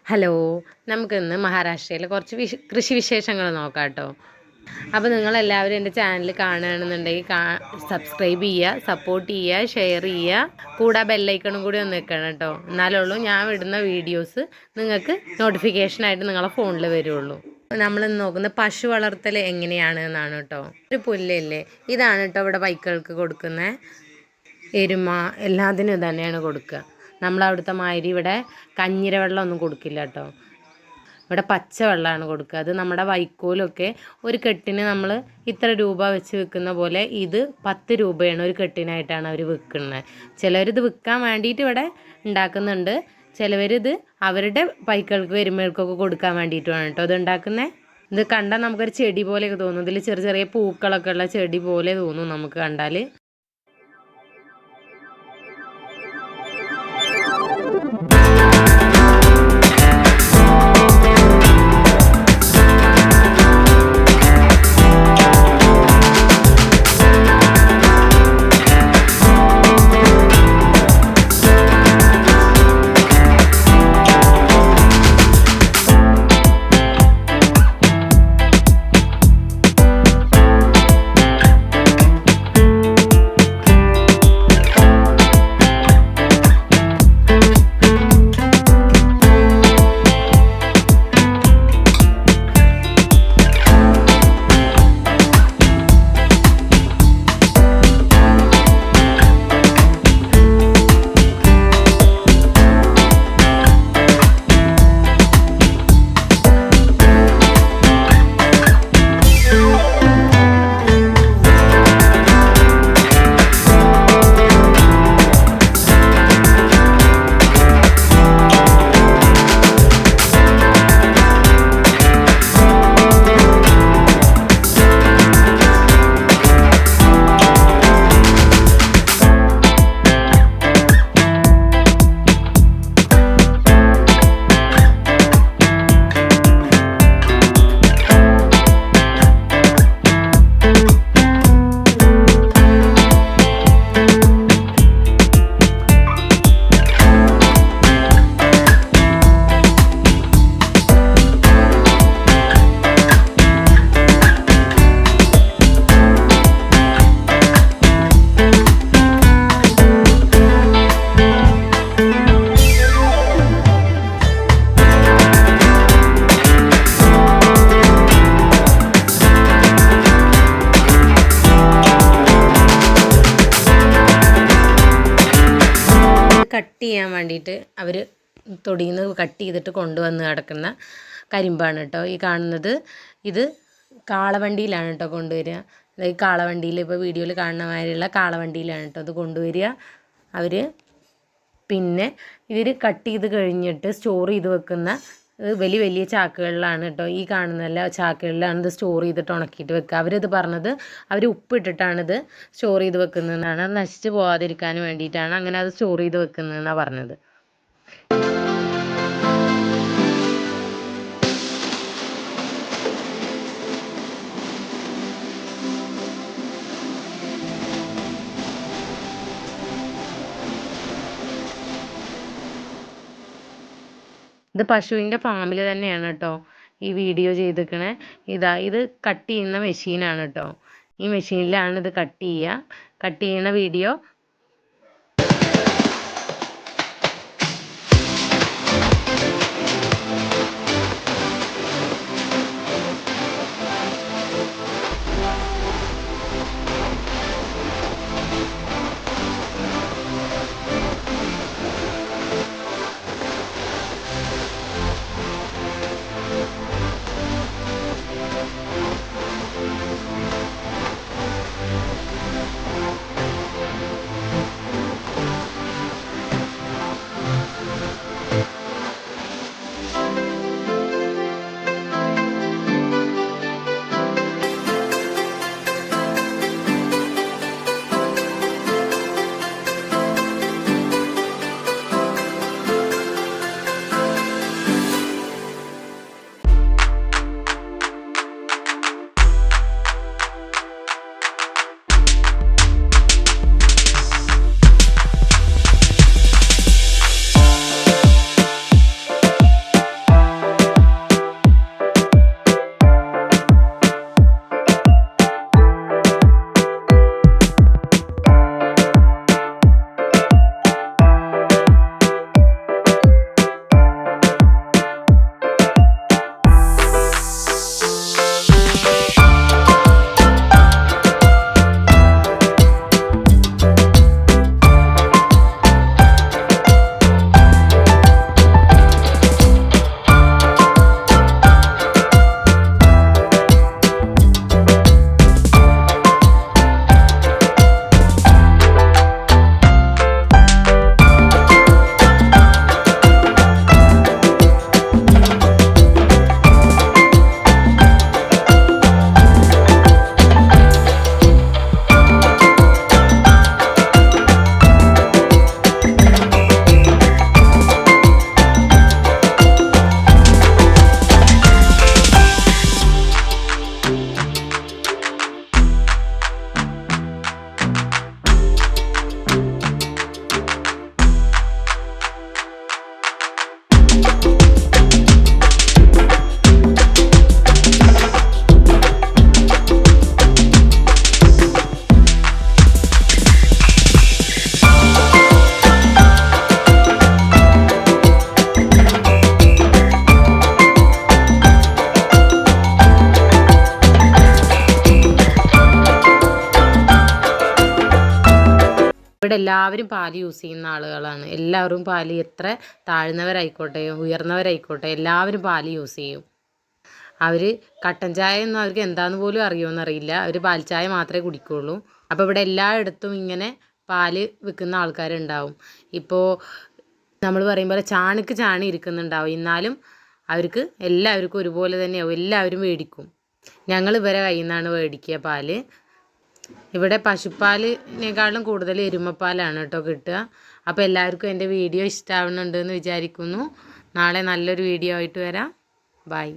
Hello, നമുക്കിന്ന് മഹാരാഷ്ട്രയിലെ കുറച്ച് കൃഷി വിശേഷങ്ങൾ നോക്കാം കേട്ടോ. അപ്പോൾ നിങ്ങളെല്ലാവരും എൻ്റെ ചാനൽ കാണുകയാണെന്നുണ്ടെങ്കിൽ സബ്സ്ക്രൈബ് ചെയ്യുക, സപ്പോർട്ട് ചെയ്യുക, ഷെയർ ചെയ്യുക, കൂടെ ബെല്ലൈക്കണും കൂടി ഒന്ന് വെക്കണം കേട്ടോ. എന്നാലുള്ളൂ ഞാൻ വിടുന്ന വീഡിയോസ് നിങ്ങൾക്ക് നോട്ടിഫിക്കേഷനായിട്ട് നിങ്ങളെ ഫോണിൽ വരുള്ളൂ. നമ്മളിന്ന് നോക്കുന്നത് പശു വളർത്തൽ എങ്ങനെയാണ് എന്നാണ് കേട്ടോ. ഒരു പുല്ലില്ലേ, ഇതാണ് കേട്ടോ ഇവിടെ പൈക്കൾക്ക് കൊടുക്കുന്നത്. എരുമ എല്ലാത്തിനും തന്നെയാണ് കൊടുക്കുക. നമ്മളവിടുത്തെ മാതിരി ഇവിടെ കഞ്ഞിര വെള്ളമൊന്നും കൊടുക്കില്ല കേട്ടോ. ഇവിടെ പച്ച വെള്ളമാണ് കൊടുക്കുക. അത് നമ്മുടെ വൈക്കോലൊക്കെ ഒരു കെട്ടിന് നമ്മൾ ഇത്ര രൂപ വെച്ച് വിൽക്കുന്ന പോലെ ഇത് 10 രൂപയാണ് ഒരു കെട്ടിനായിട്ടാണ് അവർ വിൽക്കുന്നത്. ചിലവരിത് വിൽക്കാൻ വേണ്ടിയിട്ട് ഇവിടെ ഉണ്ടാക്കുന്നുണ്ട്, ചിലവരിത് അവരുടെ പൈക്കൾക്ക് എരുമകൾക്കൊക്കെ കൊടുക്കാൻ വേണ്ടിയിട്ടുമാണ് കേട്ടോ ഇത് ഉണ്ടാക്കുന്നത്. ഇത് കണ്ടാൽ നമുക്കൊരു ചെടി പോലെയൊക്കെ തോന്നും. ഇതിൽ ചെറിയ ചെറിയ പൂക്കളൊക്കെ ഉള്ള ചെടി പോലെ തോന്നും നമുക്ക് കണ്ടാൽ. കട്ട് ചെയ്യാൻ വേണ്ടിയിട്ട് അവർ തൊടിയിൽ നിന്ന് കട്ട് ചെയ്തിട്ട് കൊണ്ടുവന്ന് കിടക്കുന്ന കരിമ്പാണ് കേട്ടോ ഈ കാണുന്നത്. ഇത് കാളവണ്ടിയിലാണ് കേട്ടോ കൊണ്ടുവരിക. ഈ കാളവണ്ടിയിൽ ഇപ്പോൾ വീഡിയോയിൽ കാണുന്ന മാതിരിയുള്ള കാളവണ്ടിയിലാണ് കേട്ടോ അത് കൊണ്ടുവരിക അവർ. പിന്നെ ഇവർ കട്ട് ചെയ്ത് കഴിഞ്ഞിട്ട് സ്റ്റോർ ചെയ്ത് വെക്കുന്ന വലിയ വലിയ ചാക്കുകളിലാണ് കേട്ടോ. ഈ കാണുന്ന ചാക്കുകളിലാണ് ഇത് സ്റ്റോർ ചെയ്തിട്ട് ഉണക്കിയിട്ട് വെക്കുക. അവരിത് പറഞ്ഞത് അവർ ഉപ്പിട്ടിട്ടാണിത് സ്റ്റോർ ചെയ്ത് വെക്കുന്നതെന്നാണ്. അത് നശിച്ച് പോകാതിരിക്കാൻ വേണ്ടിയിട്ടാണ് അങ്ങനെ അത് സ്റ്റോർ ചെയ്ത് വെക്കുന്നതെന്നാണ് പറഞ്ഞത്. ഇത് പശുവിൻ്റെ ഫാമിൽ തന്നെയാണ് കേട്ടോ ഈ വീഡിയോ ചെയ്തിരിക്കണേ. ഇത് കട്ട് ചെയ്യുന്ന മെഷീനാണ് കേട്ടോ. ഈ മെഷീനിലാണ് ഇത് കട്ട് ചെയ്യുക. കട്ട് ചെയ്യുന്ന വീഡിയോ എല്ലാവരും പാൽ യൂസ് ചെയ്യുന്ന ആളുകളാണ്. എല്ലാവരും പാൽ എത്ര താഴ്ന്നവരായിക്കോട്ടെ ഉയർന്നവരായിക്കോട്ടെ എല്ലാവരും പാൽ യൂസ് ചെയ്യും. അവർ കട്ടൻ ചായ ഒന്നും അവർക്ക് എന്താണെന്ന് പോലും അറിയുമെന്നറിയില്ല. അവർ പാൽ ചായ മാത്രമേ കുടിക്കുകയുള്ളൂ. അപ്പോൾ ഇവിടെ എല്ലായിടത്തും ഇങ്ങനെ പാൽ വിൽക്കുന്ന ആൾക്കാരുണ്ടാവും. ഇപ്പോൾ നമ്മൾ പറയും പോലെ ചാണിക്ക് ചാണി ഇരിക്കുന്നുണ്ടാവും. എന്നാലും അവർക്ക് എല്ലാവർക്കും ഒരുപോലെ തന്നെയാവും. എല്ലാവരും മേടിക്കും. ഞങ്ങൾ ഇവരെ കയ്യിൽ നിന്നാണ് മേടിക്കുക പാല്. ഇവിടെ പശുപ്പാലിനേക്കാളും കൂടുതൽ എരുമപ്പാലാണ് കേട്ടോ കിട്ടുക. അപ്പോൾ എല്ലാവർക്കും എൻ്റെ വീഡിയോ ഇഷ്ടമാവുന്നുണ്ടെന്ന് വിചാരിക്കുന്നു. നാളെ നല്ലൊരു വീഡിയോ ആയിട്ട് വരാം. ബൈ.